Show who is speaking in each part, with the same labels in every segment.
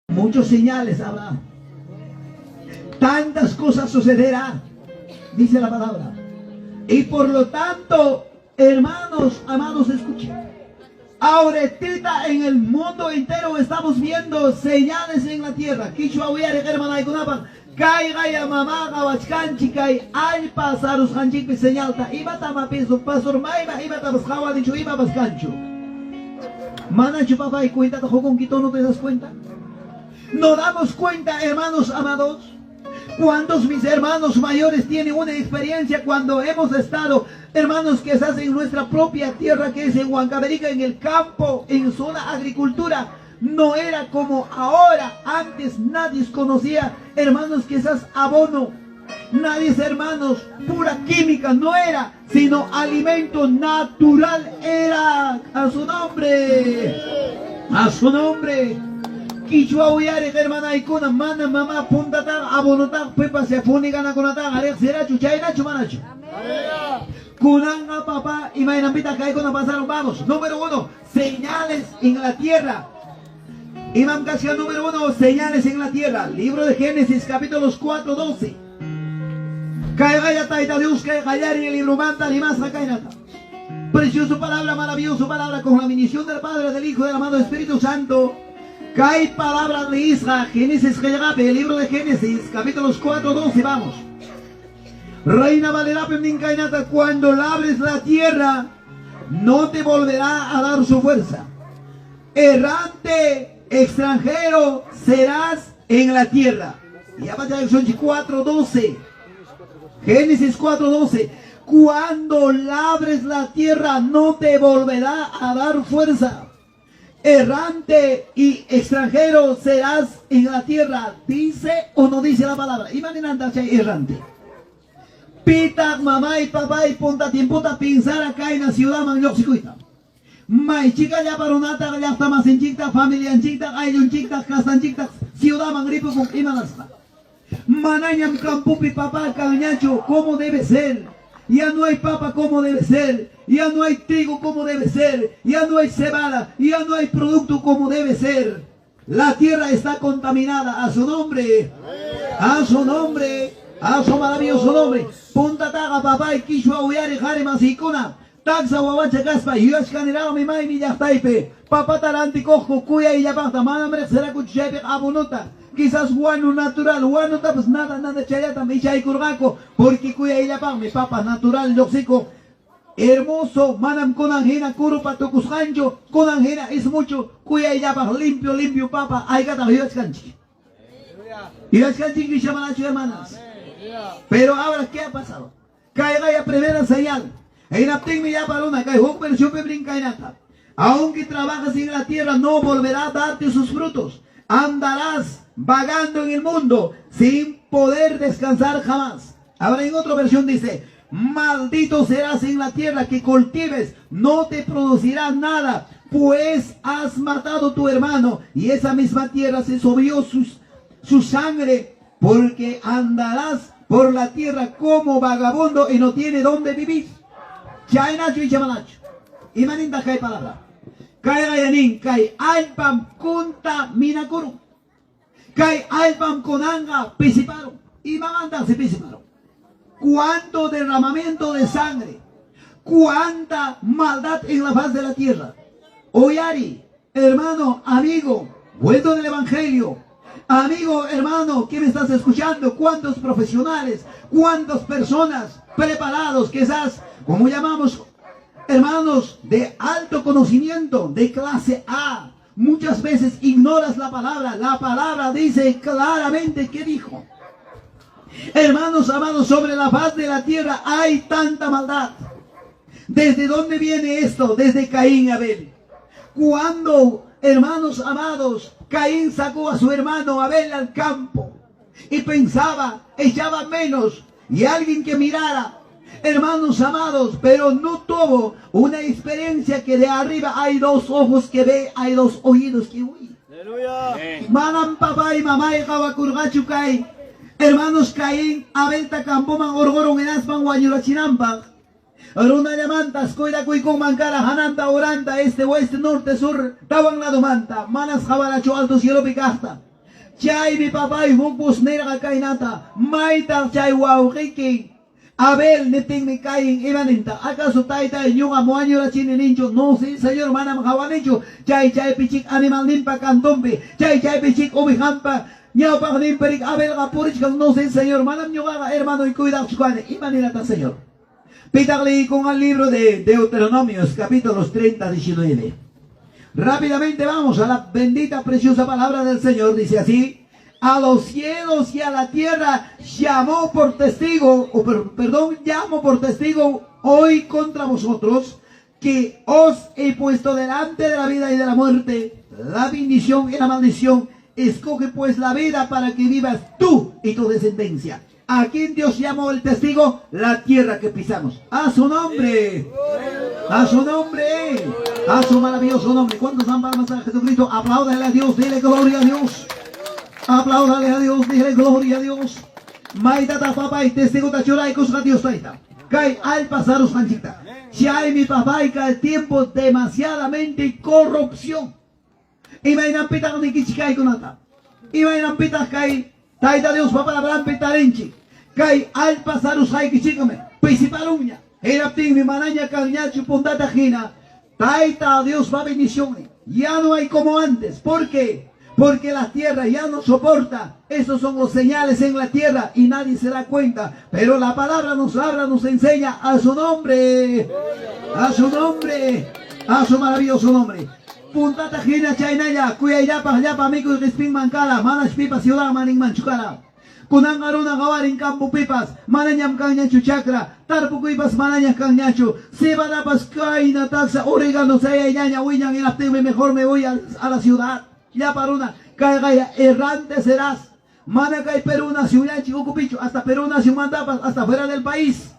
Speaker 1: Muchos señales habrá. Tantas cosas sucederán, dice la palabra. Y por lo tanto, hermanos, amados, escuchen. Ahorita en el mundo entero estamos viendo señales en la tierra. Caiga mamá gawachkanchi kai ay pasarus hanchik señalta iba tama peso pasor maiba iba tamas jawa dicho iba bascancho. Manacho papá y cuenta to con quito, ¿no te das cuenta? ¿No damos cuenta, hermanos amados? ¿Cuántos mis hermanos mayores tienen una experiencia cuando hemos estado, hermanos, que estás en nuestra propia tierra, que es en Huancavelica, en el campo, en zona agricultura? No era como ahora. Antes nadie conocía, hermanos, que esas abono. Nadie, hermanos, pura química no era, sino alimento natural era. A su nombre. A su nombre. Quichua uyare hermana ikuna mana mama puntata abonota pepa se funigana konata arek sera chuchaina chumanacho. Kunanga papá y mainambita kai con pasaron. Vamos. Número 1, señales en la tierra. Imam Kasia número 1, señales en la tierra. Libro de Génesis, capítulos 4, 12. Caigaya taita Dios que callar en el libro manta limasa cainata. Precioso palabra, maravilloso palabra, con la bendición del Padre, del Hijo, del amado Espíritu Santo. Cae palabra de Israel, Génesis, el libro de Génesis, capítulos 4, 12, vamos. Reina Valera Pemnincainata, cuando labres la tierra, no te volverá a dar su fuerza. Errante, extranjero, serás en la tierra. Y aparte de 4, 12. Génesis 4, 12. Cuando labres la tierra, no te volverá a dar fuerza. Errante y extranjero serás en la tierra. ¿Dice o no dice la palabra? Imagínate errante. Pita, mamá y papá y punta tiemputa pensar acá en la ciudad manioxicuita. May chica ya para una tarde ya está más en chica, familia en chica, hay un chica, casa en chica, ciudad mangripo con imanasta. Manañam campupi papá cañacho, ¿cómo debe ser? Ya no hay papa como debe ser, ya no hay trigo como debe ser, ya no hay cebada, ya no hay producto como debe ser. La tierra está contaminada. A su nombre, a su nombre, a su maravilloso nombre. Punta taga papá y quishua uyare jare masikuna. Taxa wawacha caspa, yuas canirao mi mai mi yastaipe. Papá taranti cojo cuya y yapata, manambre será cuchepe abunota. Quizás guano natural, guano pues nada chayata, me chay curgaco, porque cuya y yapang, mi papa natural, yoxico. Hermoso, manam con angena, curupa, tocusjancho, con angena es mucho, cuya y yapang, limpio, limpio, papa, ay gata, yuas canchi. Yuas canchi, que llaman hermanas. Pero ahora, ¿qué ha pasado? Caiga ya primera señal. En Apting mi ya para una, que chupe brinca en ata. Aunque trabajas en la tierra, no volverá a darte sus frutos. Andarás vagando en el mundo sin poder descansar jamás. Ahora en otra versión dice: maldito serás en la tierra que cultives, no te producirá nada, pues has matado a tu hermano, y esa misma tierra se sobió su sangre, porque andarás por la tierra como vagabundo y no tiene dónde vivir. Chainacho y chamanacho. Imaninta kai palabra. Kai gayanin, kai alpam kunta minakuru. Kai alpam konanga pisiparo. Y mamanda se pisiparo. Cuánto derramamiento de sangre. Cuánta maldad en la faz de la tierra. Oyari, hermano, amigo, vuelto del evangelio. Amigo, hermano, ¿qué me estás escuchando? ¿Cuántos profesionales? ¿Cuántas personas preparados? Quizás, como llamamos, hermanos de alto conocimiento, de clase A. Muchas veces ignoras la palabra. La palabra dice claramente qué dijo. Hermanos amados, sobre la faz de la tierra hay tanta maldad. ¿Desde dónde viene esto? Desde Caín y Abel. Cuando, hermanos amados, Caín sacó a su hermano Abel al campo y pensaba, echaba menos, y alguien que mirara, hermanos amados, pero no tuvo una experiencia que de arriba hay dos ojos que ve, hay dos oídos que oyen. Aleluya. Manam papá y mamá y kawakurgachukai, hermanos Caín, Abel takampoman orgoron en aspan guayurachinampa. Runa llamantas, coida cuicón mancara, hananta, oranta, este, oeste, norte, sur, tawan la domanta, manas jabaracho, alto cielo picasta. Chay mi papá y hukbus nera kainata. Maita chay wauhiki. Abel neting me caen imanenta. ¿Acaso taita y yunga moaño la chinenincho? No, sí, señor, manam jawanincho. Chay pichik animal limpa cantompe. Chay pichik obihampa. Ñaupa limperik Abel gapurich. No, sí, señor, manam ñugaga hermano y cuidado chukane. Imanita, señor. Pítale con el libro de Deuteronomios, capítulos 30-19. Rápidamente vamos a la bendita, preciosa palabra del Señor. Dice así: a los cielos y a la tierra llamo por testigo, llamo por testigo hoy contra vosotros, que os he puesto delante de la vida y de la muerte, la bendición y la maldición. Escoge pues la vida para que vivas tú y tu descendencia. ¿A quién Dios llamó el testigo? La tierra que pisamos. ¡A su nombre! ¡A su nombre! ¡A su maravilloso nombre! ¿Cuántos dan palmas a Jesucristo? Apláudale a Dios, dile gloria a Dios. Apláudale a Dios, dile gloria a Dios. Maitata papá y testigo tachura y cosa Dios taita. Cae al pasar os manchita. Si hay mi papá y cae el tiempo demasiadamente corrupción. Y me irán pitar ni kichikai conata. Y me irán pitar cae. Taita Dios papá la gran petarenchi. Kai al pasar usai kichikame. Principaluña. Eraptin mi manaña cañacho puntata jina. Taita Dios va bendición. Ya no hay como antes. ¿Por qué? Porque la tierra ya no soporta. Esos son los señales en la tierra y nadie se da cuenta. Pero la palabra nos habla, nos enseña a su nombre. A su nombre. A su maravilloso nombre. Puntata jina chaynaya, kuya yapa miku risping mankala, manas pipas ciudad maning manchukala. Kunang aruna gawaring kampo pipas, mananyam kanyachu chakra, tarpu kuipas mananyam kanyachu, seba dapas kaina taxa, oregano saya ñaña huiñan y la mejor me voy a la ciudad. Ya paruna, caiga errante serás. Mana kai peruna ciudad chico hasta peruna ciudad hasta fuera del país.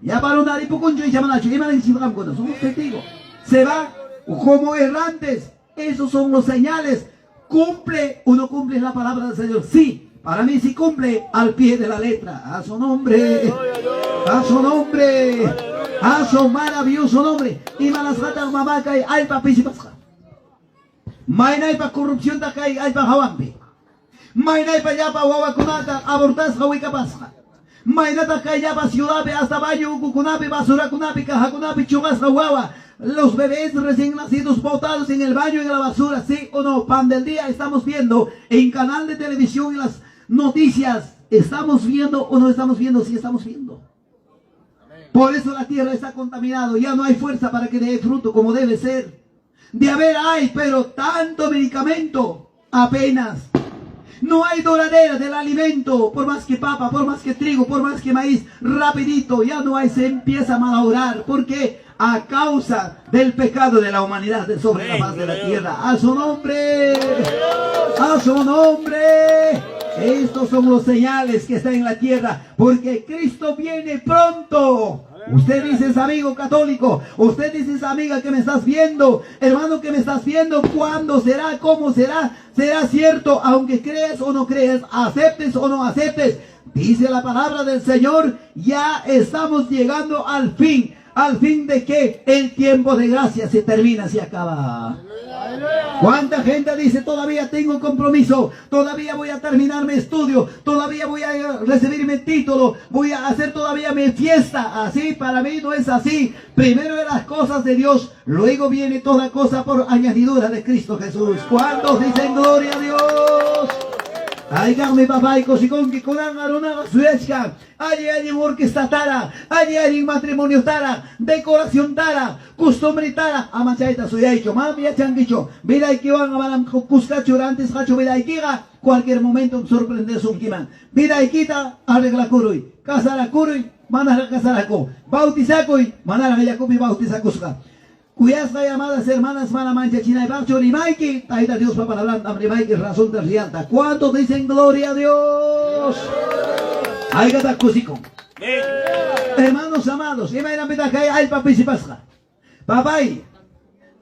Speaker 1: Ya paruna ripucuncho y chamanacho, y manin chimam con somos testigos. Se va como errantes. Esos son los señales. ¿Cumple o no cumple la palabra del Señor? Sí, para mí sí cumple al pie de la letra. A su nombre, a su nombre, a su maravilloso nombre. Y malasata mamaca y alpa pisipasca. Mainay pa corrupción ta kay alpa hawampi. Mainay pa yapa wawakunata abortas hawikapasca. Mainata kay yapa ciudad hasta baño kukunapi basura kunapi kahakunapi chugas hawawa. Los bebés recién nacidos botados en el baño y en la basura, ¿sí o no? Pan del día estamos viendo en canal de televisión y las noticias. ¿Estamos viendo o no estamos viendo? Sí estamos viendo. Por eso la tierra está contaminada. Ya no hay fuerza para que dé fruto como debe ser. De haber hay, pero tanto medicamento apenas. No hay doradera del alimento, por más que papa, por más que trigo, por más que maíz, rapidito, ya no hay, se empieza a malograr. ¿Por qué? A causa del pecado de la humanidad sobre la faz de la tierra. ¡A su nombre! ¡A su nombre! Estos son los señales que están en la tierra, porque Cristo viene pronto. Usted dice, amigo católico, usted dice, amiga que me estás viendo, hermano que me estás viendo, ¿cuándo será? ¿Cómo será? ¿Será cierto? Aunque creas o no creas, aceptes o no aceptes, dice la palabra del Señor, ya estamos llegando al fin. ¿Al fin de que el tiempo de gracia se termina, se acaba? ¿Cuánta gente dice, todavía tengo compromiso, todavía voy a terminar mi estudio, todavía voy a recibir mi título, voy a hacer todavía mi fiesta? Así, para mí no es así. Primero de las cosas de Dios, luego viene toda cosa por añadidura de Cristo Jesús. ¿Cuántos dicen gloria a Dios? Ay, mi papá y cosicón que con una suezca. Allí orquesta tara, allí matrimonio tara, decoración tara, costumbre tara. Amachaita soy hecho, mami ya changuicho. Mira que van a malam cuscacho antes hacho mira y kiga. Cualquier momento sorprender son kiman. Mira y quita arregla curui, casara curui, manara casaraco, bautizaco y manara yacupi bautizacusca. Cuyas llamadas hermanas mana mancha china y bacho rimaiki, taita Dios para hablar rimaiki razón de rialta. ¿Cuántos dicen gloria a Dios? Ay gata cosico. Hermanos amados, y me pita que hay papi si pasca. Papay,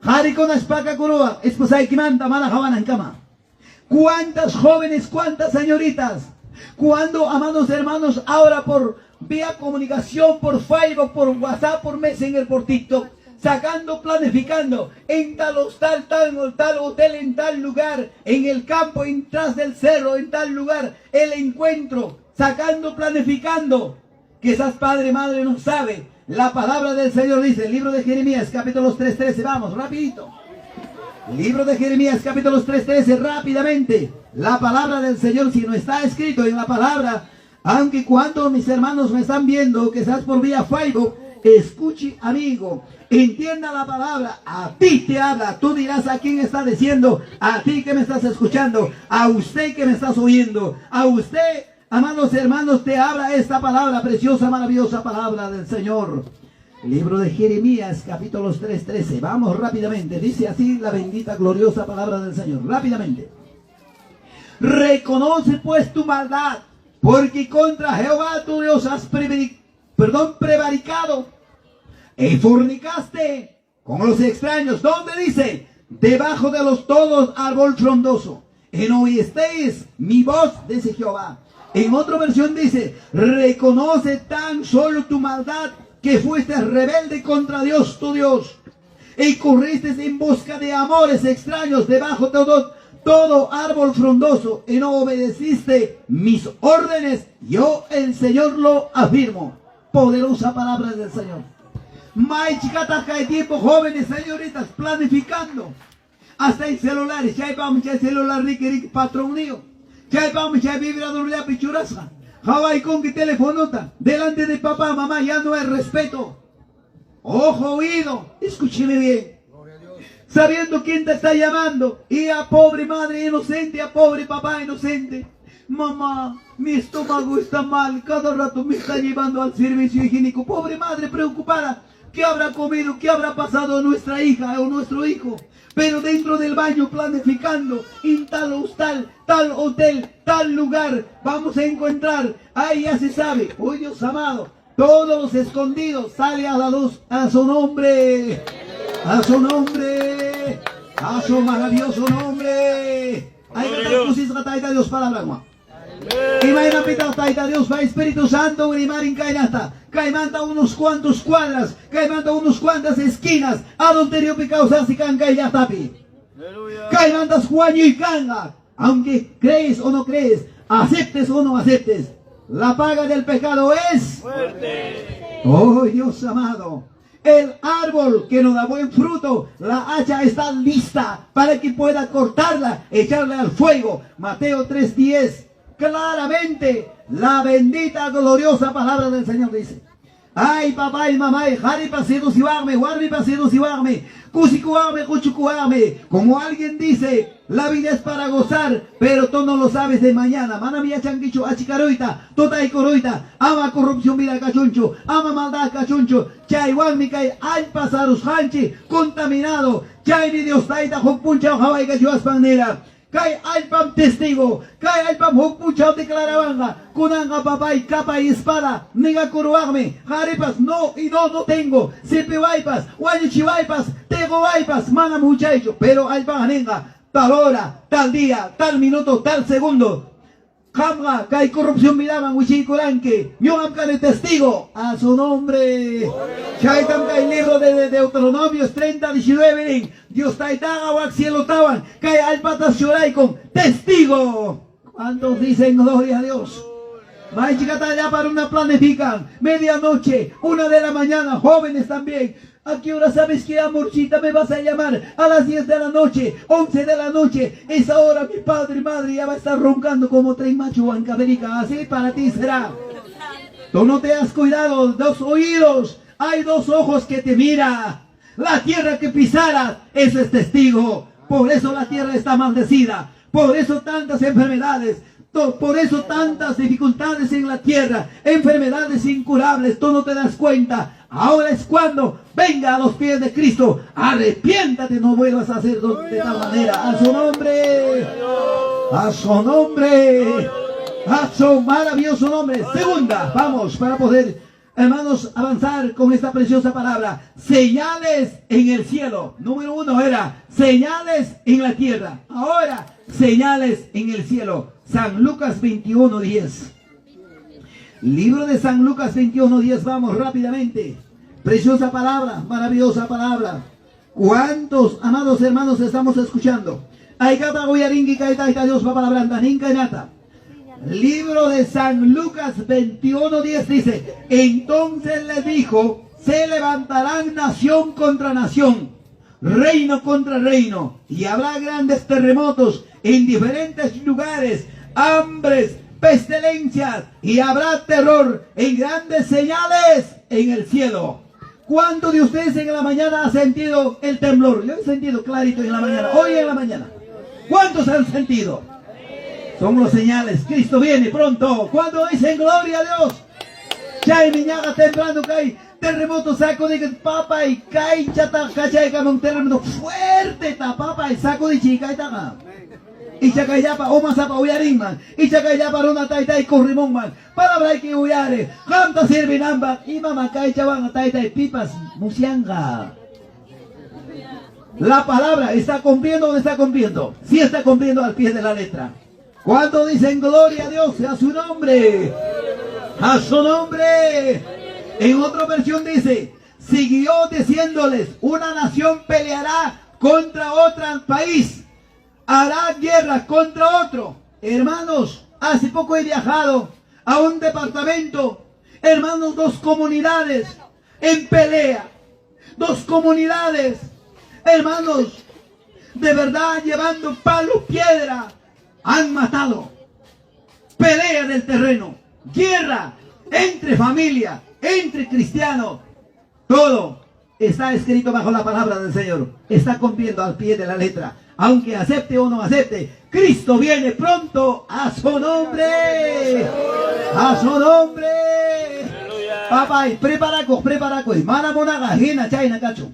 Speaker 1: jari con espaca curua, esposay que manda mala jabana en cama. ¿Cuántas jóvenes, cuántas señoritas? Cuando, amados hermanos, ahora por vía comunicación, por Facebook, por WhatsApp, por Messenger, por TikTok, sacando, planificando, en tal hostal, tal hotel, en tal lugar, en el campo, en tras del cerro, en tal lugar, el encuentro, sacando, planificando. Quizás padre, madre no sabe. La palabra del Señor dice, el libro de Jeremías, capítulo 3:13, vamos, rapidito. Libro de Jeremías, capítulo 3:13, rápidamente. La palabra del Señor, si no está escrito en la palabra, aunque cuando mis hermanos me están viendo, quizás por vía Facebook, escuche, amigo, entienda la palabra, a ti te habla. Tú dirás a quién está diciendo, a ti que me estás escuchando, a usted que me estás oyendo, a usted, amados hermanos, te habla esta palabra, preciosa, maravillosa palabra del Señor. Libro de Jeremías, capítulo 3:13. Vamos rápidamente. Dice así la bendita, gloriosa palabra del Señor. Rápidamente. Reconoce pues tu maldad, porque contra Jehová tu Dios has prevaricado y fornicaste con los extraños. ¿Dónde dice? Debajo de los todos árbol frondoso. Y no oísteis mi voz, dice Jehová. En otra versión dice, reconoce tan solo tu maldad, que fuiste rebelde contra Dios tu Dios, y corriste en busca de amores extraños debajo de todo árbol frondoso, y no obedeciste mis órdenes. Yo el Señor lo afirmo. Poderosa palabra del Señor. May chicata hay tiempo, jóvenes, señoritas, planificando. Hasta en celulares, ya vamos a celular rique patrón mío. Ya vamos a vibrador de pichurasca. Hawaii con que telefonota, delante de papá, mamá, ya no hay respeto. Ojo, oído, escúcheme bien. Sabiendo quién te está llamando. Y a pobre madre inocente, a pobre papá inocente. Mamá, mi estómago está mal, cada rato me está llevando al servicio higiénico. Pobre madre preocupada. ¿Qué habrá comido? ¿Qué habrá pasado a nuestra hija o nuestro hijo? Pero dentro del baño planificando, en tal hostal, tal hotel, tal lugar, vamos a encontrar. Ahí ya se sabe, oh Dios amado, todos los escondidos, sale a la luz, a su nombre, a su nombre, a su maravilloso nombre. Ahí está Dios palabra, y mañana pita taita Dios va Espíritu Santo y marin cainata. Caimanta unos cuantos cuadras, caimanta unos cuantas esquinas, a donde yo picao si canga y ya tapi. Caimantas Juaño y canga, aunque crees o no crees, aceptes o no aceptes, la paga del pecado es muerte. Oh Dios amado, el árbol que no da buen fruto, la hacha está lista para que pueda cortarla, echarle al fuego. Mateo 3:10. Claramente, la bendita, gloriosa palabra del Señor dice. Ay, papá y mamá, jari pasido si varme, guardi pasido si varme, cusicuarme, cuchucuarme. Como alguien dice, la vida es para gozar, pero tú no lo sabes de mañana. Mana mía chanquicho, achicaroita, tota y coroita, ama corrupción mira cachuncho, ama maldad cachuncho, chaywan mi kay, ay pasarus hanchi, contaminado, chay mi Dios taita, jopuncha, hawaii cachuas panera. Kay alpam testigo, kay alpam hukpuchao declarabanga, kunanga papay, capa y espada, nega kuruagme, jaripas, no y no tengo, sepewaipas, wayuchiwaipas, tegowaipas, mana muchacho, pero alpam nenga, tal hora, tal día, tal minuto, tal segundo. Jamga, que hay corrupción miraban, huichicuranque, ñogamca de testigo, a su nombre. Chaitamca el libro de Deuteronomios 30:19, Dios taitaga o cielo tawan, que hay alpatas lloray con testigo. ¿Cuántos dicen gloria a Dios? May chicata ya para una planifican, medianoche, 1 de la mañana, jóvenes también. ¿A qué hora sabes que, amorcita, me vas a llamar? A las 10 de la noche, 11 de la noche. Esa hora mi padre y madre ya va a estar roncando como tren macho huancaberica. Así para ti será. Tú no te has cuidado, 2 oídos. Hay 2 ojos que te mira. La tierra que pisaras, eso es testigo. Por eso la tierra está maldecida. Por eso tantas enfermedades. Por eso tantas dificultades en la tierra, enfermedades incurables, tú no te das cuenta. Ahora es cuando venga a los pies de Cristo, arrepiéntate, no vuelvas a hacer de tal manera. A su nombre, a su nombre, a su maravilloso nombre. Segunda, vamos, para poder, hermanos, avanzar con esta preciosa palabra. Señales en el cielo. Número 1 era señales en la tierra. Ahora, señales en el cielo. San Lucas 21:10. Libro de San Lucas 21:10. Vamos rápidamente. Preciosa palabra, maravillosa palabra. ¿Cuántos, amados hermanos, estamos escuchando? Dios va palabra nata. Libro de San Lucas 21:10 dice: entonces le dijo, se levantarán nación contra nación, reino contra reino, y habrá grandes terremotos en diferentes lugares, hambres, pestilencias, y habrá terror en grandes señales en el cielo. ¿Cuántos de ustedes en la mañana han sentido el temblor? Yo he sentido clarito en la mañana, hoy en la mañana. ¿Cuántos han sentido? Son los señales. Cristo viene pronto. Cuando dicen gloria a Dios, chay miñaga temblando, cae terremoto, saco de papa y cae chata, cachay, un terremoto fuerte, ta papa y saco de chica y taga. Y chacayapa, o masapa, uyaringman. Y chacayapa, rona taita y corrimongman. Palabra que uyare. Canta sirvinamba. Y mamá cae chavanga taita y pipas, musianga. La palabra está cumpliendo o no está cumpliendo. Sí está cumpliendo al pie de la letra. Cuando dicen gloria a Dios, a su nombre. A su nombre. En otra versión dice, siguió diciéndoles, una nación peleará contra otro país, hará guerra contra otro. Hermanos, hace poco he viajado a un departamento, hermanos, dos comunidades en pelea, dos comunidades, hermanos, de verdad llevando palo, piedra, han matado. Pelea del terreno, guerra entre familia, entre cristianos, todo está escrito bajo la palabra del Señor. Está cumpliendo al pie de la letra. Aunque acepte o no acepte, Cristo viene pronto. A su nombre. A su nombre. Papay, preparaco. Mana monaga, hina chayna cacho.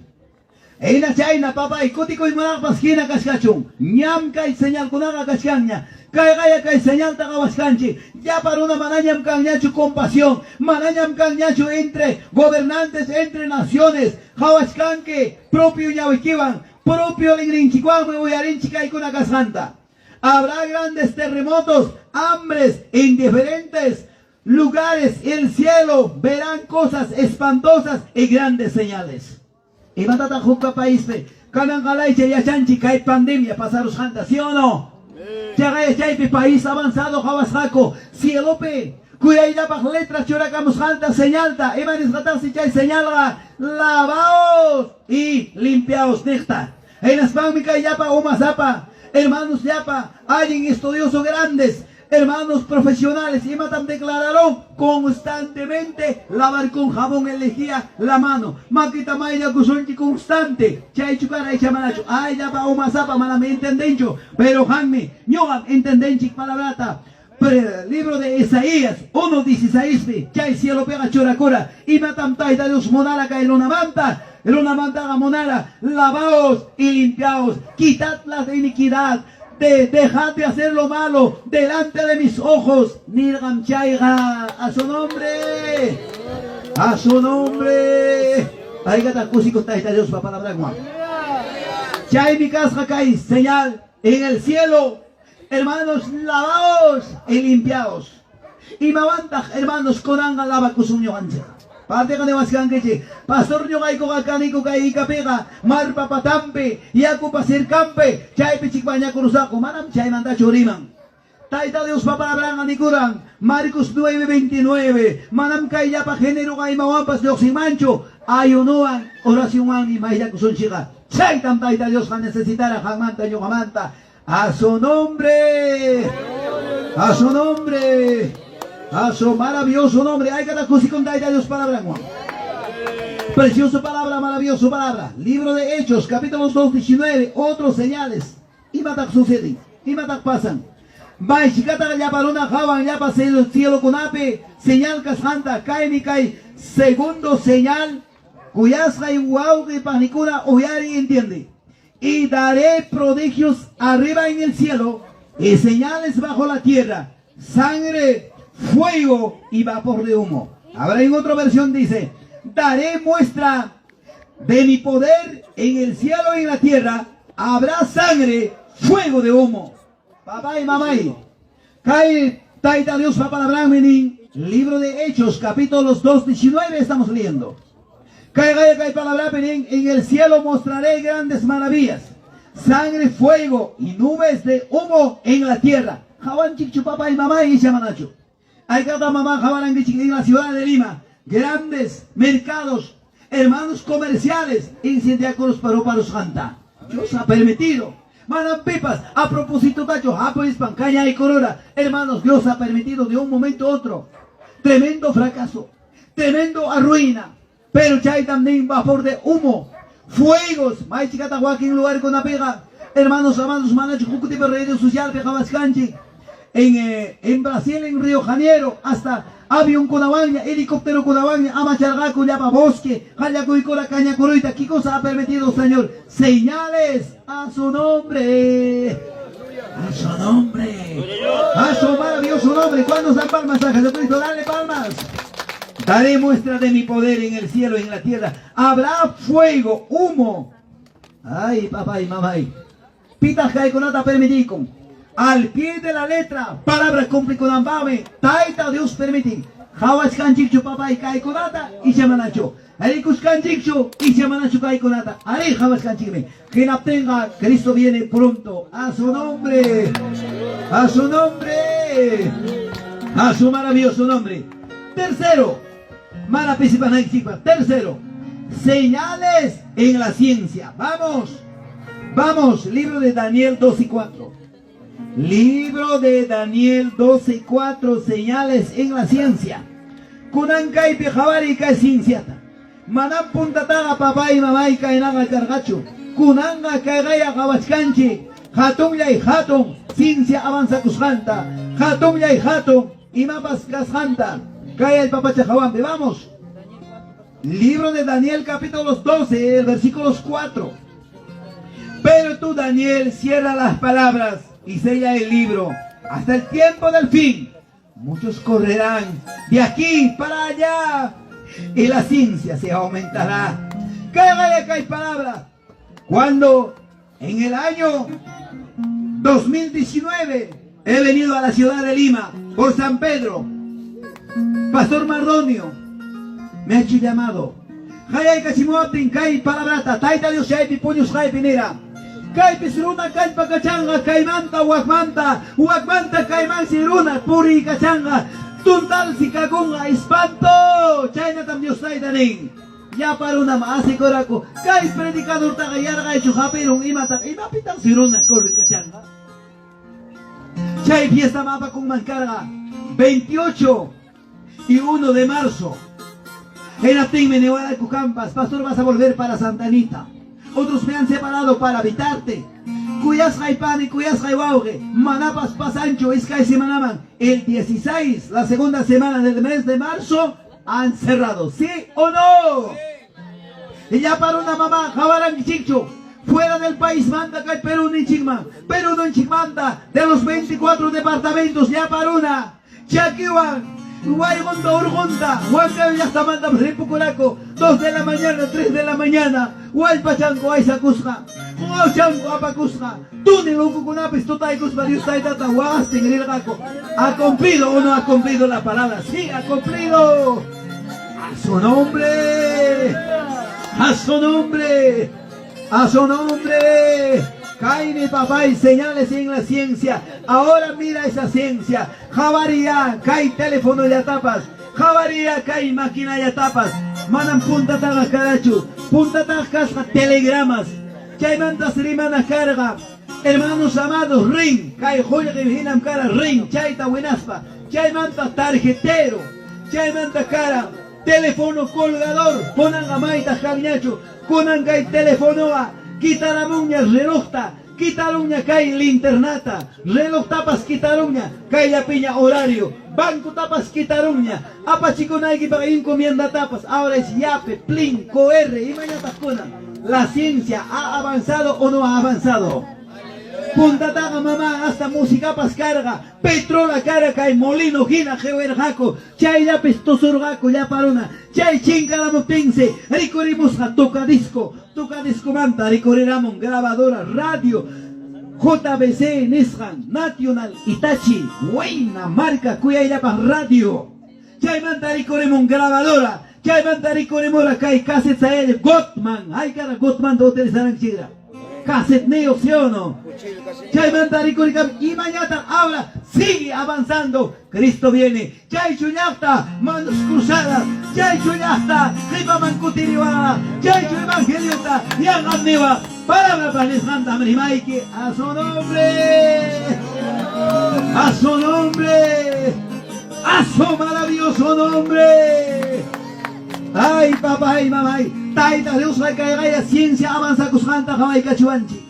Speaker 1: Eina chayna, papay, kutiko y monaga pasquina cascachun. Ñam kay señal kunaga cascaña. Kaya kay señal tagawascanchi. Ya para una manañam cañachu compasión. Manañam cañachu entre gobernantes, entre naciones. Hawascanque, propio ñawikiwan. Propio Ligrinchicuán, Uyarinchica y Cunacasanta. Habrá grandes terremotos, hambres en diferentes lugares. El cielo verán cosas espantosas y grandes señales. Y matata juca país, Canangalaiche y Achanchi, cae pandemia, pasaros janta, ¿sí o no? Chagay, país avanzado, Jawasaco, cielope. Cuya para letras choracamos alta, señalta, Emanis Gatasi chay señala, lavaos y limpiaos necta. En las pánmicas yapa o mazapa, hermanos yapa, hay estudiosos grandes, hermanos profesionales, y matan declararon constantemente lavar con jabón elegía la mano. Maquita maya cusonchi constante, chay chucara y chamanacho, ay yapa o mazapa, malame entendencho, pero hanme, ñogan entendenchi palabrata. Libro de Isaías 1:16, que el cielo pega choracora y matan taita Dios monara cae luna manta monara, lavaos y limpiaos, quitad la iniquidad, dejad de hacer lo malo delante de mis ojos. Nirgam chaiga, a su nombre, a su nombre. Ahí gata cusicos taita Dios para palabra guam. Chay mi casa cae señal en el cielo. Hermanos, lavaos y limpiaos. Y me aguanta, hermanos, con anga lava kusumyo ancha. Parte de Vascanque, pastor yo gaico gacanico caica pega, marpa patampe, yaku pasir campe, chay pichikbaña cruzaco, manam chay manda choriman. Taita Dios papa blanca ni curan, Marcos 9:29, manam cay pa género gay mawampas de oximancho, ayunoan, oración y maya kusun chiga. Chay tam taita Dios va necesitar a jamanta yo jamanta. A su nombre, a su nombre, a su maravilloso nombre. Hay cada cosa con Dios palabra. Preciosa palabra, maravillosa palabra. Libro de Hechos, capítulo 2:19. Otros señales. Y matak suceden, y matak pasan. Va chicata ya para una javan, ya para el cielo con ape. Señal casanta, cae ni cae. Segundo señal, cuyas hay guau que panicura oyari entiende. Y daré prodigios arriba en el cielo y señales bajo la tierra, sangre, fuego y vapor de humo. Ahora en otra versión dice, daré muestra de mi poder en el cielo y en la tierra, habrá sangre, fuego de humo. Papá y mamá, cae taita Dios papá la Brahmanin, libro de Hechos, capítulos 2:19 estamos leyendo. Caiga y palabra en el cielo mostraré grandes maravillas. Sangre, fuego y nubes de humo en la tierra. Jawan chichu papá y mamá y chamanacho. Hay cada mamá jabaran en la ciudad de Lima. Grandes mercados, hermanos comerciales, incendiarios para los janta. Dios ha permitido. Manan pipas, a propósito tacho, pues pancaña y corona. Hermanos, Dios ha permitido de un momento a otro. Tremendo fracaso, tremendo arruina. Pero ya hay también vapor de humo, fuegos. May chicata en lugar con la pega. Hermanos, amados, manacho, jucutipe redes social, pejabas canchi. En Brasil, en Río Janeiro, hasta avión con abaña, helicóptero con abaña, amachargaco, llapa bosque, jayaco y cora caña coroita. ¿Qué cosa ha permitido, Señor? Señales a su nombre. A su nombre. A su maravilloso nombre. ¿Cuándo dan palmas a Jesucristo? Dale palmas. Daré muestra de mi poder en el cielo y en la tierra. Habrá fuego, humo. Ay, papá y mamá. Pitas que con nada permitido. Al pie de la letra, palabras complicó ambame, taita Dios permite. Jawas canchicho papá y caiconata y chamanacho. Aricus canchicho y chamanacho caiconata. Are jawas canchime. Quien obtenga, Cristo viene pronto. A su nombre. A su nombre. A su maravilloso nombre. Tercero. Tercero. Señales en la ciencia. Vamos. Vamos. Libro de Daniel 2 y 4. Libro de Daniel 12:4, señales en la ciencia. Kunankai pijavari kai cienciata. Manam puntataga papá y mamá y kainaga cargacho. Kunanga kaigaya kawachkanchi. Hatun y hatun. Ciencia avanza kushanta. Hatun y hatun. Y mapas kashanta. Kaya el papá chajawambe. Vamos. Libro de Daniel capítulo 12, versículos 4. Pero tú, Daniel, cierra las palabras y sella el libro hasta el tiempo del fin. Muchos correrán de aquí para allá y la ciencia se aumentará. Cada que hay palabras. Cuando en el año 2019 he venido a la ciudad de Lima por San Pedro, Pastor Mardonio me ha hecho llamado. Hayay Kachimotin Kai Palabrata, Taita Dios Shaipi Puños Jai Pinera. Kai Pisruna Kai Pacachanga, Kaimanta, Wakmanta, Kaiman Siruna, Puri Cachanga, Tuntal Sikagunga, Espanto, China Tam Dios Taitanin. Ya para una más y coraco, Kai predicador Tagayarga y Chujapirun, Imapitan Siruna, Corri Cachanga. Chay fiesta mapa con Mancarga, 28 y 1 de marzo. En Atín, Menewara, Cucampas, pastor, vas a volver para Santa Anita. Otros me han separado para habitarte. Cuyas Jaipani, Cuyas Jaibauge, Manapas, Pasancho, Iscay, Simanaman. El 16, la segunda semana del mes de marzo, han cerrado. ¿Sí o no? Y ya para una mamá, Jabaran Chicho, fuera del país manda que Perú ni Chigman. Perú no Chigmanda, de los 24 departamentos, ya para una. Chaquiwan. Guaygonda, Urgonda, Huanca ya está manda Ripucuraco, 2 de la mañana, 3 de la mañana, Huaypachanco, Aizacusca, Huachanco, Apacusca, Túnel, Cucunapis, Totaicus, Varios Taitata, Huastin, Rilgaco. ¿Ha cumplido o no ha cumplido la palabra? Sí, ha cumplido. A su nombre, a su nombre, a su nombre. Caine papá y señales en la ciencia. Ahora mira esa ciencia. Javaría, cae teléfono ya tapas. Javaría, cae máquina ya tapas. Manan punta taga carachu. Punta tagas telegramas. Chay mantas rimana carga. Hermanos amados, ring. Cae joya que vigilan cara, ring. Chay ta buenaspa. Chay manta tarjetero. Chay manta cara. Teléfono colgador. Ponan a maita javiñacho. Ponan cae teléfono a. Quitaramuña, relojta, quitaruña, cae linternata, reloj tapas, quitaruña, cae la piña horario, banco tapas, quitaruña, apachiconaiqui para encomienda tapas, ahora es yape, plin, coer y mañana. La ciencia ha avanzado o no ha avanzado. Punta taga mamá, hasta música pas carga, petrola cara cae, molino, gina, geoerjaco, chay ya pestosurgaco, ya parona, chay chincaramotense, ricorimusja, toca disco manta, ricoreramon, grabadora, radio, JBC, Neshan, National, Itachi, Huayna, marca, cuya ya pas radio, chay manta, ricoremon, grabadora, Chay mantariko ni mora kay cassette sa él, Gottman. Ay cara Gottman do utilizar chigra. Cassette neo, ¿sí o no? Chay mantariko ni kam y mañana ahora sigue avanzando. Cristo viene. Chay chuñata, manos cruzadas. Chay chuñata, riba mancutiriwa. Chay chu evangeliota, yang amniwa. Palabra para les manda Maike a su nombre. A su nombre. A su maravilloso nombre. Ay, papá y mamá. Taita Dios va a caer la ciencia avanza con Santa Jamaica Chuanchi.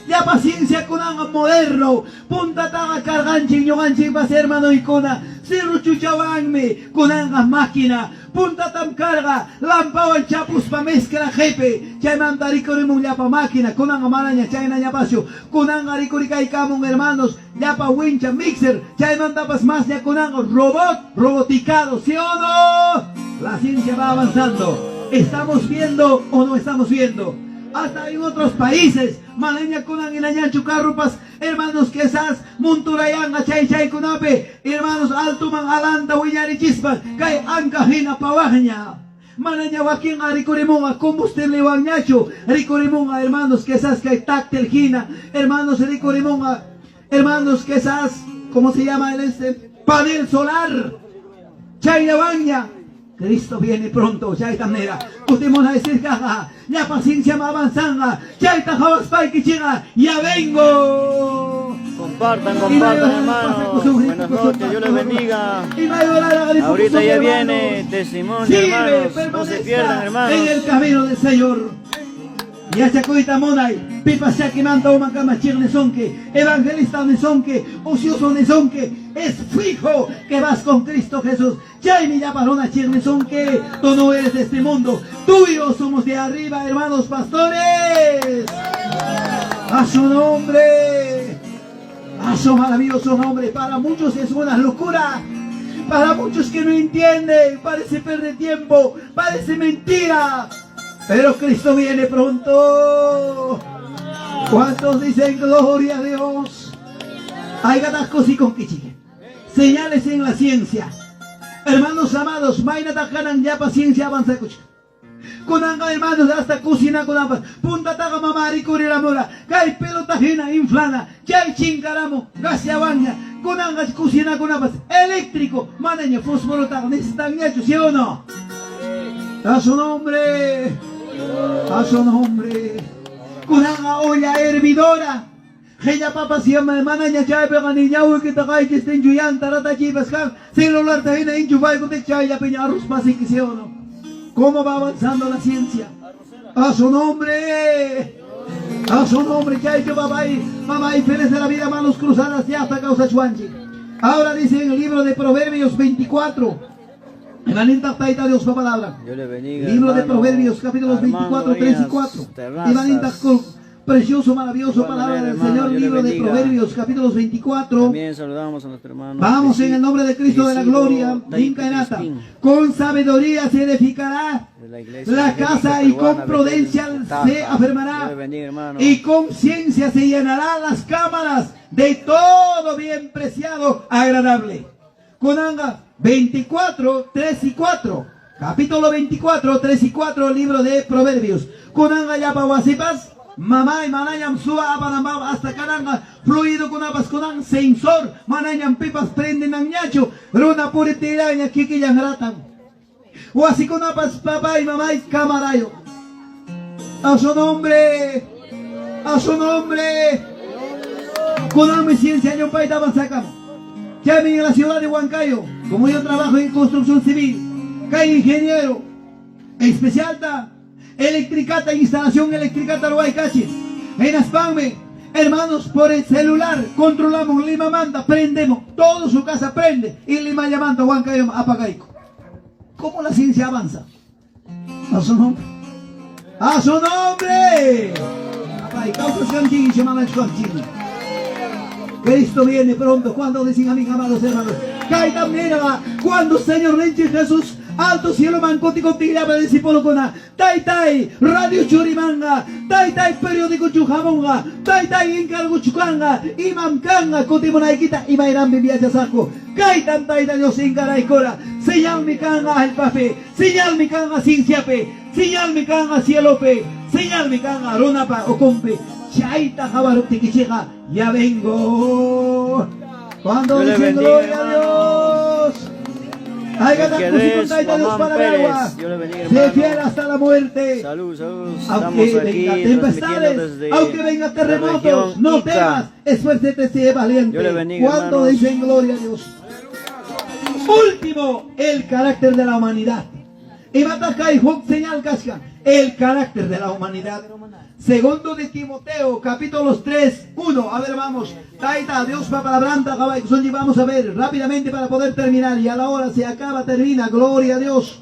Speaker 1: Ya paciencia con un moderno. Punta taga carganchi, ñoganchi, va a ser hermano y cona. Cerro chuchabanme con angas máquina. Punta tam carga. Lampawan chapus pa mezcla jepe. Chay mandarico de mun pa máquina. Con anga maraña, chay na ñapacio. Con anga ricorica y camon hermanos. Yapa wincha, mixer. Chay mandapas más ya con anga robot. Roboticado, ¿sí o no? La ciencia va avanzando. ¿Estamos viendo o no estamos viendo? Hasta en otros países, Maleña Kunan y Nañanchu Carrupas, hermanos Quesas, Munturayanga, Chay Chay Kunape, hermanos Altuman, Alanda, Huiñari Chispa, Kay Ancajina Pawaña, Manaña Joaquín, Ricorimunga, Combustible Guañacho, Ricorimunga, hermanos Quesas, Kay Táctil Gina, hermanos Ricorimunga, hermanos Quesas, ¿cómo se llama el panel solar, Chay Baña. Cristo viene pronto, ya esta manera. Usted me va a decir, caja, la paciencia me avanzanga, ya esta jabas que llega, ya vengo.
Speaker 2: Compartan, hermanos. Buenas noches, Dios les bendiga. Ahorita ya viene testimonio, hermanos. No se pierdan, hermanos.
Speaker 1: En el camino del Señor. Ya se cuita monay, pipa se quemando una cama chirnesonque, evangelista nesonque, ocioso nesonque, es fijo que vas con Cristo Jesús. Ya y mi ya parona chirnesonque, tú no eres de este mundo, tú y yo somos de arriba, hermanos pastores. A su nombre, a su maravilloso nombre. Para muchos es una locura. Para muchos que no entienden, parece perder tiempo, parece mentira. Pero Cristo viene pronto. ¿Cuántos dicen gloria a Dios? Hay gatascos y conquichique. Señales en la ciencia. Hermanos amados, Mayna Tajanan ya paciencia avanza. Con anga hermanos hasta cocina con ambas. Punta taga mamari corre la mora. Cae pelota jena inflana. Ya hay chingaramo. Gasia baña. Con anga cocina con ambas. Eléctrico. Manaña fósforo taga. Necesitan hecho, ¿sí o no? A su nombre. A su nombre. Con anga olla hervidora. Ella papa si llama hermana ya chay pero ni ya que te cae que estén yuyan tarata chivas can celular te viene en chubay con te chay ya peña arroz pasi que se o no. ¿Cómo va avanzando la ciencia? A su nombre. A su nombre chay yo mamá y feliz de la vida manos cruzadas ya hasta causa chuanchi. Ahora dice en el libro de Proverbios 24. Ivanita taita Dios la palabra. Libro de Proverbios capítulos 24, 3 y 4. Ivanita precioso, maravilloso palabra del Señor, libro de Proverbios, capítulos 24.
Speaker 2: También saludamos a nuestro hermano.
Speaker 1: Vamos en el nombre de Cristo de la gloria, Inca. Con sabiduría se edificará la casa y con prudencia se afirmará. Y con ciencia se llenarán las cámaras de todo bien preciado, agradable. Con anga 24, 3 y 4. Capítulo 24, 3 y 4, libro de Proverbios. Con anga ya pawasipas. Mamá y manayam suba abanambab hasta caranga fluido con abas con sensor manayam pipas prenden ñacho runa puritiraña kiki yangratan o así con abas papá y mamá y camarayo a su nombre con mi ciencia yo paita avanzacam ya en la ciudad de Huancayo como yo trabajo en construcción civil que ingeniero especialta electricata, instalación electricata lo hay cachis. En Aspanme, hermanos, por el celular controlamos Lima manda, prendemos, toda su casa prende y Lima llamando Huancayo apagaico. ¿Cómo la ciencia avanza? A su nombre. A su nombre. Cristo viene pronto. Cuando dicen a mis amados hermanos, caiga mira, cuando Señor Renche Jesús. Alto cielo mancoti contigo de discípulo cona. Tai tai radio churimanga. Tai tai periódico chujamonga. Tai tai encargo chukanga. Imam kanga cotimonaiquita y bairan bibia saco. Kai tan tai Dios encara y cora. señal mi canga al pafe, señal mi canga sin siape, señal mi canga cielope, señal mi canga ronapa o compe, chaita jabarote que llega, ya vengo. Cuando dicen gloria a Dios, hay ganas de Dios para el agua, se fiel hasta la muerte.
Speaker 2: Salud.
Speaker 1: Aunque venga tempestades, aunque venga terremotos, no temas, esfuércete, sé valiente. Cuando dicen gloria a Dios. Último, el carácter de la humanidad. Y Matakai Huk señal Kashka, el carácter de la humanidad. Segundo de Timoteo, capítulos 3, 1. A ver, vamos. Taita, Dios para la branda, vamos a ver rápidamente para poder terminar. Y a la hora se acaba, termina. Gloria a Dios.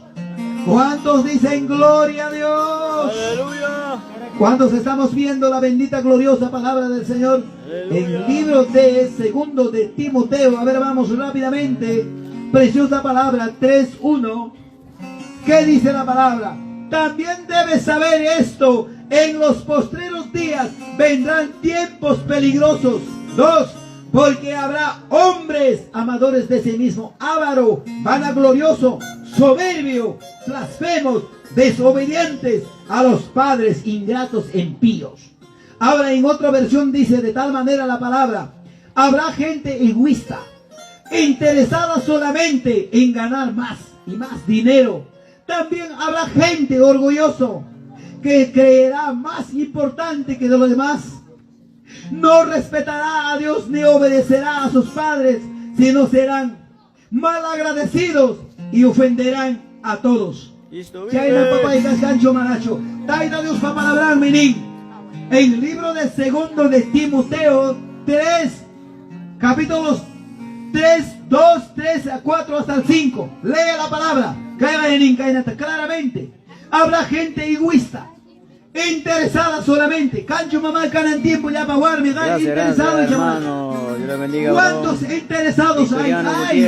Speaker 1: ¿Cuántos dicen gloria a Dios?
Speaker 2: Aleluya.
Speaker 1: ¿Cuántos estamos viendo la bendita, gloriosa palabra del Señor? Aleluya. En el libro de Segundo de Timoteo. A ver, vamos rápidamente. Preciosa palabra, 3:1. ¿Qué dice la palabra? También debes saber esto. En los postreros días vendrán tiempos peligrosos. 2. Porque habrá hombres amadores de sí mismo, avaro, vanaglorioso, soberbio, blasfemos, desobedientes a los padres, ingratos, impíos. Ahora en otra versión dice de tal manera la palabra: habrá gente egoísta, interesada solamente en ganar más y más dinero. También habrá gente orgulloso que creerá más importante que de los demás. No respetará a Dios ni obedecerá a sus padres, sino serán malagradecidos y ofenderán a todos. Chaina papá y cascancho manacho. Taita Dios para palabrar menín. En el libro de Segundo de Timoteo 3, capítulos 3, 2, 3, 4 hasta el 5. Lea la palabra. Caiga en incainata claramente. Habrá gente egoísta, interesada solamente. Cancho mamá canan tiempo ya para jugar, interesado y
Speaker 2: hermano. Yo le bendiga.
Speaker 1: ¿Cuántos interesados hay?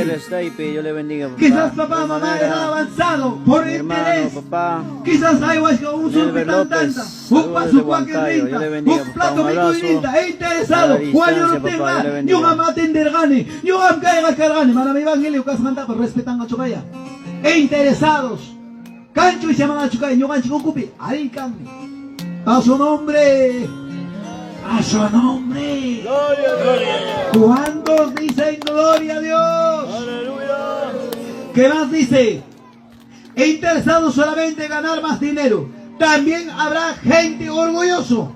Speaker 2: Yo le bendiga.
Speaker 1: Quizás papá, mamá han avanzado por interés.
Speaker 2: Papá.
Speaker 1: Quizás hay un surpe tan tanta. Un paso cualquier renta. Un plato muy interesado. Cuando no tenga, yo mamá tender gane. Yo am caiga cargane. Para mi evangelio, que has por respetan a Chocaya. Interesados. Cancho y se llaman a Chocaya. Yo gancho ocupe. Ahí cambio. A su nombre. A su nombre.
Speaker 2: Gloria.
Speaker 1: ¿Cuántos dicen gloria a Dios?
Speaker 2: Aleluya.
Speaker 1: ¿Qué más dice? Interesado solamente en ganar más dinero. También habrá gente orgulloso.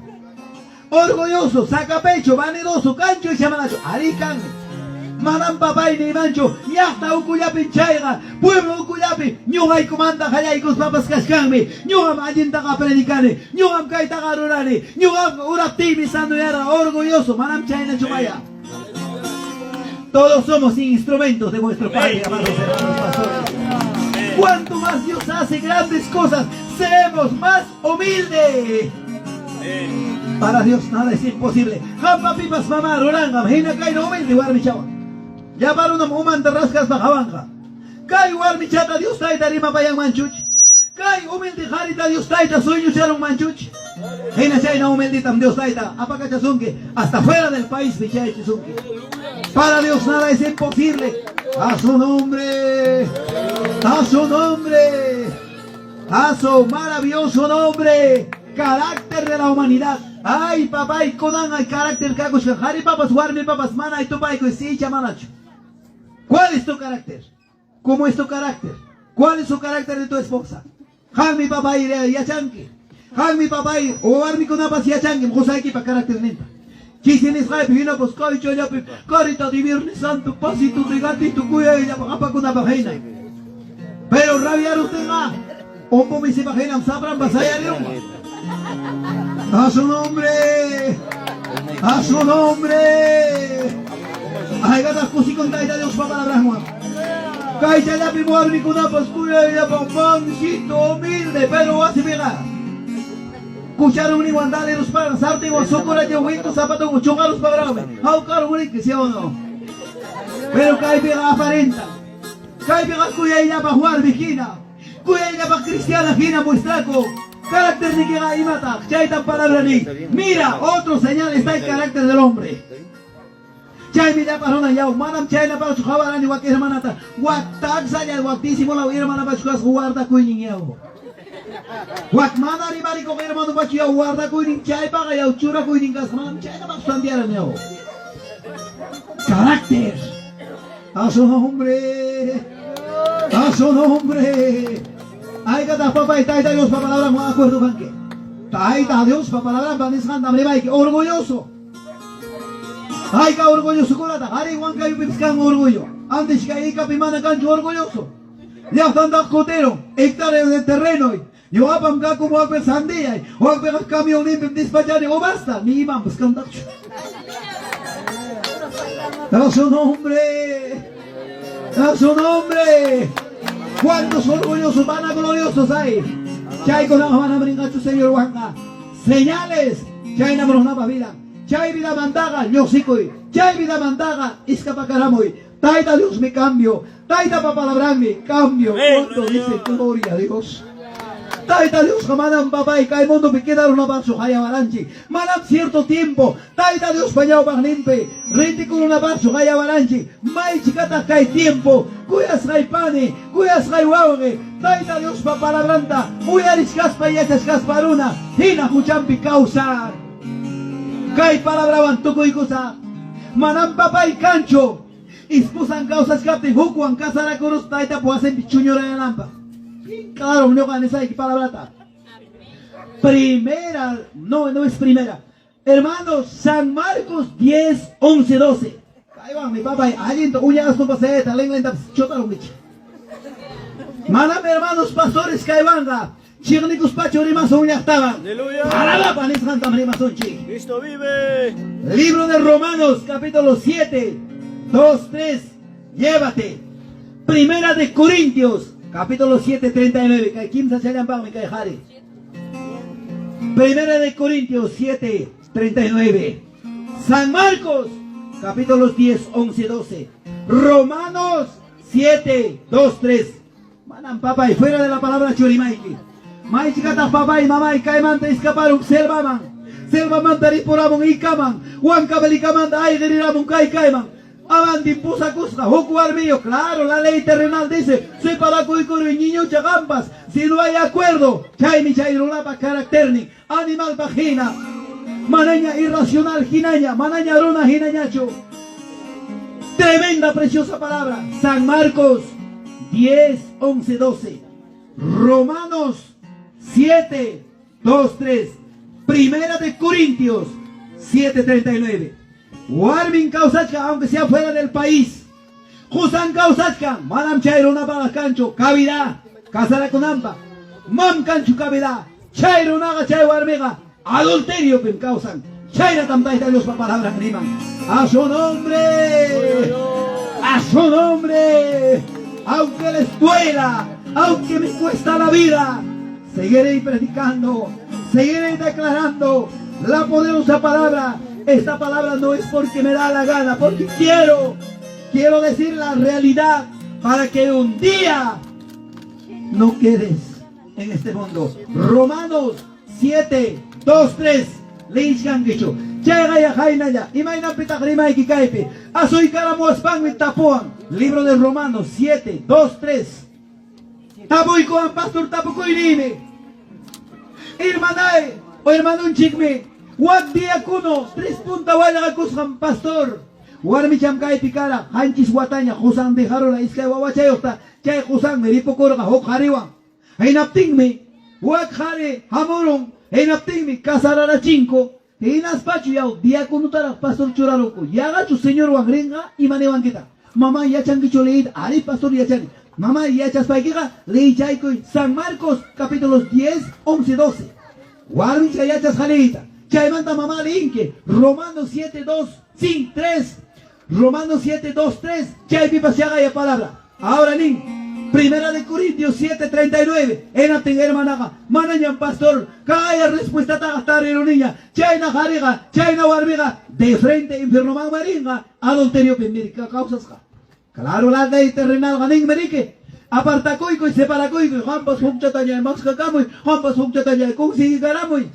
Speaker 1: Orgulloso, sacapecho, vanidoso, cancho y chamanacho. Arican. Manam papá y ni mancho. Ya está Ucuyapi chaiga. Pueblo Ucuyapi. Ñuhay comanda jayaicos papas cascanme. Ñuham ayintaga predicane. Ñuham kaitaga rurane. Ñuham uraptimi sanuyara. Orgulloso. Manam chaina chumaya. Todos somos instrumentos de vuestro Padre, amados hermanos pastores. Cuanto más Dios hace grandes cosas, seremos más humildes. Para Dios nada es imposible. Jampa pipas mamá, roranga, hina kai no humilde, guarmichava. Ya para una muman de rascas bajabanja. Kai guarmichata, Dios taita rima payang manchuch. Kai humilde jarita, Dios taita, sueño charon manchuch. Hina chay no humilde tam Dios taita, apacachazunque, hasta fuera del país, bichay chizunque. Para Dios nada es imposible. A su nombre. A su nombre. A su maravilloso nombre. Carácter de la humanidad. Ay, papá, y codan el carácter que hago. Hari papas, guarme papas, mana y tu paico y si chamanacho. ¿Cuál es tu carácter? ¿Cómo es tu carácter? ¿Cuál es su carácter de tu esposa? Jami papá y yachanque. Jami papá y o armi con apas yachanque. Mjosai para carácter nenta. Quisienes hay pina pues caicho ya pe carita de Viernes Santo pasito de gatito cuya ya para con una página. Pero rabiar usted más. O por mi se página sabran pasaya de un. A su nombre. A su nombre. Ay gatas cusi con taita Dios para la brahma. Caicha ya pe muarmi con una pascuya ya para pancito humilde pero hace pegar. Escucharon un iguandale los para lanzarte igual socorro de hueco zapato con chongalos para grave. How caro un que sea o no. Pero cae pega aparenta. Cae pega cuya ella para jugar vigina. Cuya ella para cristiana gina muestraco. Carácter de que hay mata. Chaita palabra ni. Mira, otro señal está el carácter del hombre. Chay mira parona yao, manam chay na para su jabarani wak hermanata, wak taxaya waktísimo la hermana para su casa guarda kuinin yao. Wak mana ribari ko hermano para yao guarda kuinin chay para yao chura kuinin gas manam chay na para su andiara yao. Carácter. A su nombre. A su nombre. Ay kata papá y taita Dios para palabra no acuerdo con qué. Taita Dios para palabra para niskan tamre bai orgulloso. Ay, ka orgulloso colata, ari Juan Cayo Piscan orgullo. Antes que ahí capimana cancho orgulloso. Ya están dos coteros, hectáreas de terreno. Yo apam ka como apel sandía, o apel camión limpio despachar o basta, ni imam pues cantacho. A su nombre, a su nombre. ¿Cuántos orgullosos van a gloriosos hay? Chay con la van a brincar tu señor Juanga. Señales, chay na brona vida. Chay vida mandaga, yo sikoy. Chay vida mandaga, iskapakaramoy. Taita Dios me cambio. Taita papalabrame, cambio. Cuando dice gloria a Dios. Taita Dios manam papá y cae mundo me quedaron una paso haya balanchi. Manam cierto tiempo. Taita Dios pañao baglimpe. Rente con una paso haya balanchi. Mai chicata cae tiempo. Cuyas hay pane, cuyas hay guauge. Taita Dios papalabranta. Uyaris caspa y echas casparuna. Hina juchampi causa. Kay palabraban tuko y cosa. Manam papá y cancho. Ispusan causas capte hukuan casara coros taita puasen pichuñora de lampa. Claro, no ganes ahí palabrata. Primera, no es primera. Hermanos, San Marcos 10, 11, 12. Ahí va mi papá, alguien uña gasto paseta, lengua chota lo michi. Manam hermanos pastores caibanga. Chirnicus pacho rimas uña estaban.
Speaker 2: Aleluya.
Speaker 1: Arala panes cantam rimas unchi.
Speaker 2: Cristo vive.
Speaker 1: Libro de Romanos, capítulo 7, 2, 3. Llévate. Primera de Corintios, capítulo 7, 39. ¿Quién se hace llamar? Primera de Corintios 7, 39. San Marcos, capítulos 10, 11, 12. Romanos 7, 2, 3. Manan papá y fuera de la palabra churimaiki. Mai chicata papá y mamá y caimanta escaparon selvaman. Selvaman tariporamon y caman. Juan cabelicamanta ay geriramon kai caiman. Amantin pusa cusca, joku armillo. Claro, la ley terrenal dice, soy para cuicoro y niño chagampas. Si no hay acuerdo, chay mi chayrulapa caracterni, animal vagina. Manaña irracional ginaña, manaña runa ginañacho. Tremenda, preciosa palabra. San Marcos 10, 11, 12. Romanos 7, 2, 3. Primera de Corintios 7, 39. Warmin Kausachka, aunque sea fuera del país. Jusan Kausachka, Manam Chayrona para cancho, cavidad, casara con ampa. Mam cancho cavidad, Chayronaga Chay Warmega, adulterio pim causan. Chayra tambaita Dios para palabras riman. A su nombre, a su nombre. Aunque les duela, aunque me cuesta la vida, seguiré predicando, seguiré declarando la poderosa palabra. Esta palabra no es porque me da la gana, porque quiero decir la realidad para que un día no quedes en este mundo. Romanos 7, 2, 3. Leishan gicho. Chega ya jainaya. Imaina pitagrima ikikaipe. Asoy karamo aspan mit tapuan. Libro de Romanos 7, 2, 3. Tapoy ko ang pastor tapo ko inime. Hermanay o hermanun chikme. Wag diakuno, 3 punta wala kusam pastor. Warmi cham kai pikara, hanchis watanya, kusang dejaro la iskay wawachayota, chay kusang meripokoro ka hok hariwang. Hinapting me, wag hari, hamurong, hinapting me, kasarara 5, hinas pacho yaw, diakuno tara, pastor churaroko, yaga chu señor wangringa, imanewan kita. Mama yachan kicho leid, ari pastor yachan. Mama yachas paikika, leichay koy, San Marcos, capítulos 10, 11, 12. Warmi chayachas jaleita. Chaimanta mamá linke, Romanos 7, 2, 5, 3. Romanos 7, 2, 3. Chay pipa se haga ya palabra. Ahora link. Primera de Corintios 7, 39. Enaten hermanaga. Manañan pastor. Kaya respuesta ta niña. Chayna jariga. Chayna warbiga. De frente infierno man maringa. Adulterio pemirica causas ka. Claro la ley terrenal ganing merique. Apartacoico y separacoico. Jampas humchatanya. Max kakamoy. Jampas humchatanya. Kung si garamoy.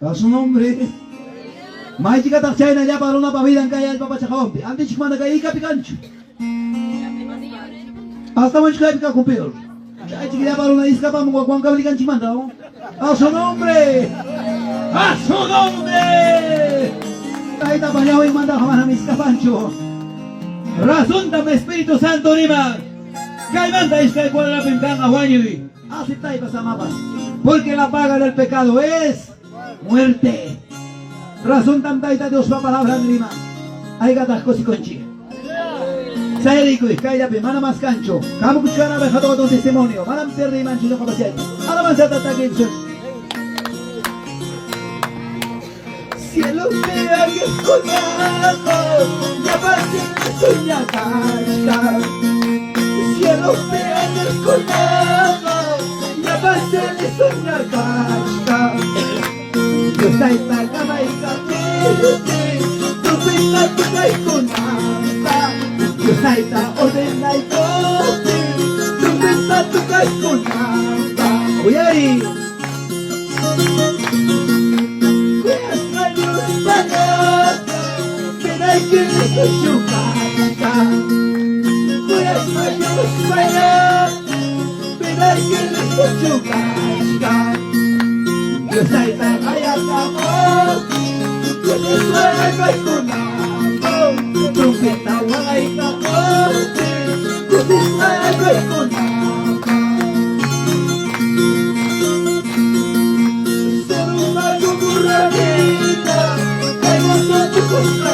Speaker 1: A su nombre, May chica tachayna ya para una pavida kaya el papa chakawampi. Antes chikmana kaya ika picancho. Hasta mucho que pica con peor. Chay chiquilla para una isca para Juan Cabrican chimanda. ¡A su nombre! ¡A su nombre! Ahí está bañado y manda jamás a mis capancho. Razón dame Espíritu Santo Rima. Caimanta es que cuadra pintan a Juanyui. Así está y pasa mapas. Porque la paga del pecado es muerte. Razón tamtaita Dios va palabra en Lima. Hay gatas cosi conchi. Sairico y caída pe mana más cancho. Camu cuchara abeja todo testimonio. Manam pierde y mancho no capacidad. Alabanza tata que cielo me hagas colgado, ya pasé de sueña casca. Cielo me hagas colgado, ya pasé de sueña casca. Yo estoy pagada y cambié, tu pena tu caes con nada. Yo estoy ordenada y corte, tu pena tu caes con nada. Oye ahí. Hay que escuchar, voy a fallar, pero hay que escuchar. Yo soy tan allá yo soy con amor, trompeta guay amor, yo soy con amor. Solo una curradita, hay más tu cosa.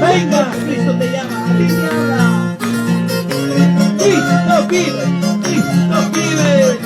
Speaker 1: Venga, Cristo te llama, alineada. Cristo vive, Cristo vive.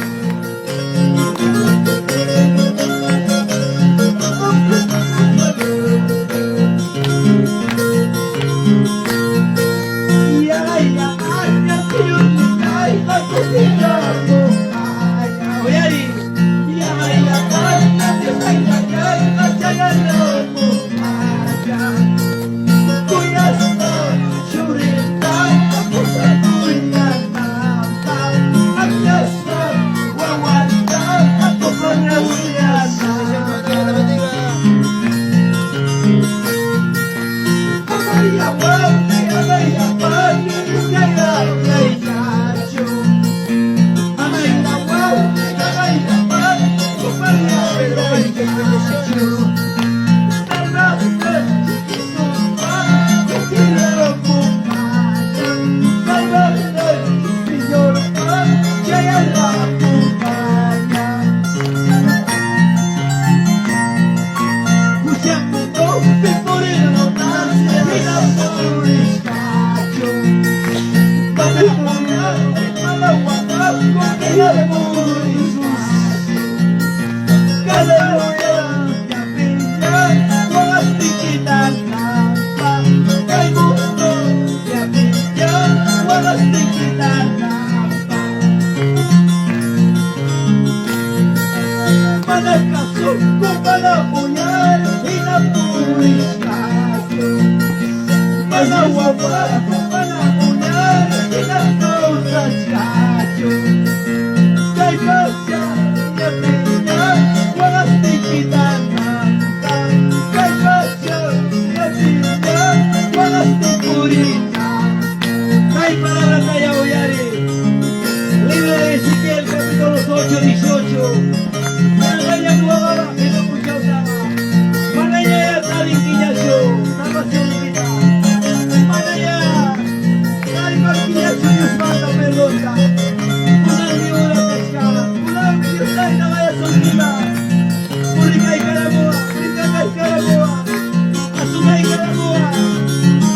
Speaker 1: Hay palabras allá, Oyare. Libro de Ezequiel, capítulo 8, 18. Manaya nueva, que no escuchó nada. Manaya tali kiñacho, nada se limita. Manaya, tali kiñacho y espalda pelota. Una figura pescada, una figura y vaya solita. Purica y caraboa, azúcar y caraboa.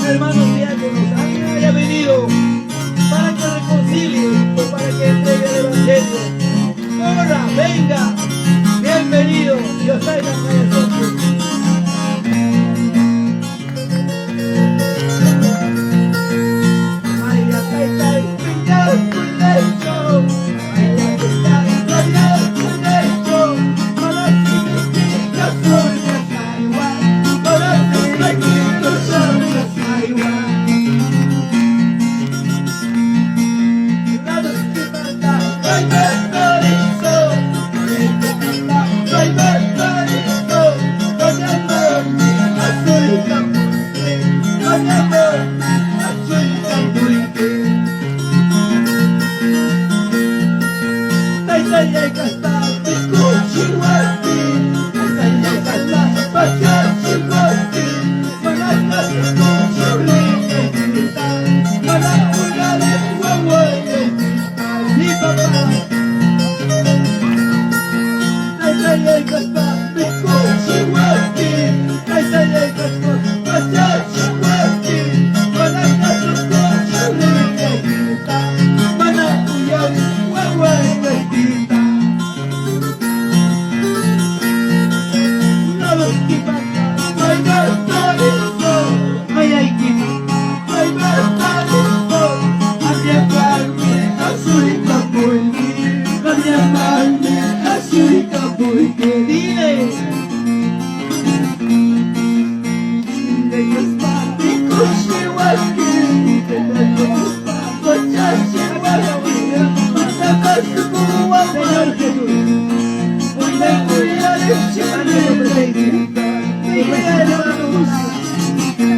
Speaker 1: Hermanos diáconos, alguien haya venido para que reconcilie o para que entregue el evangelio. Ahora, venga, bienvenido, Dios traiga a nosotros.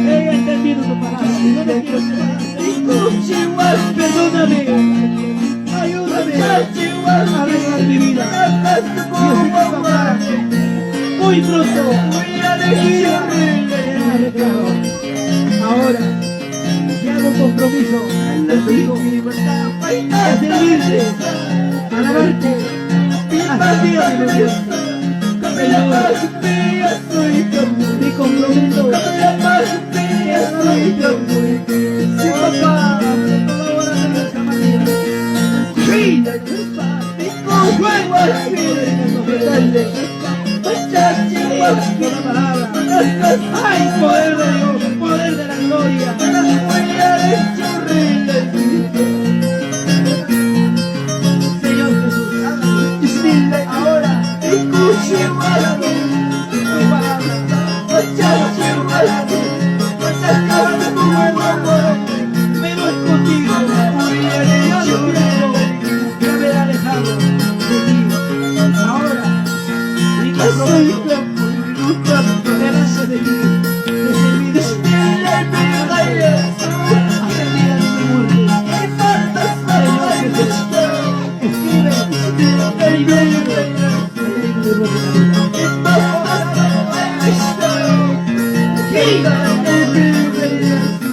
Speaker 1: He entendido tu palabra, no me quiero separar. Perdóname, ayúdame a arreglar mi vida. Dios, papá, muy pronto, ahora, te hago un compromiso contigo, a servirte, a alabarte, hasta el día de Dios. Mi compromiso, sí, papá, colabora de esta manera. Ay, poder de Dios, poder de la gloria. Señor Jesús, ahora escuche tu palabra. Pero es contigo, yo quiero haber alejado de ti. Ahora, mi compromiso delante de ti, de servirte hasta el día de mi muerte. Señor Jesús, escribe el libro de la vida.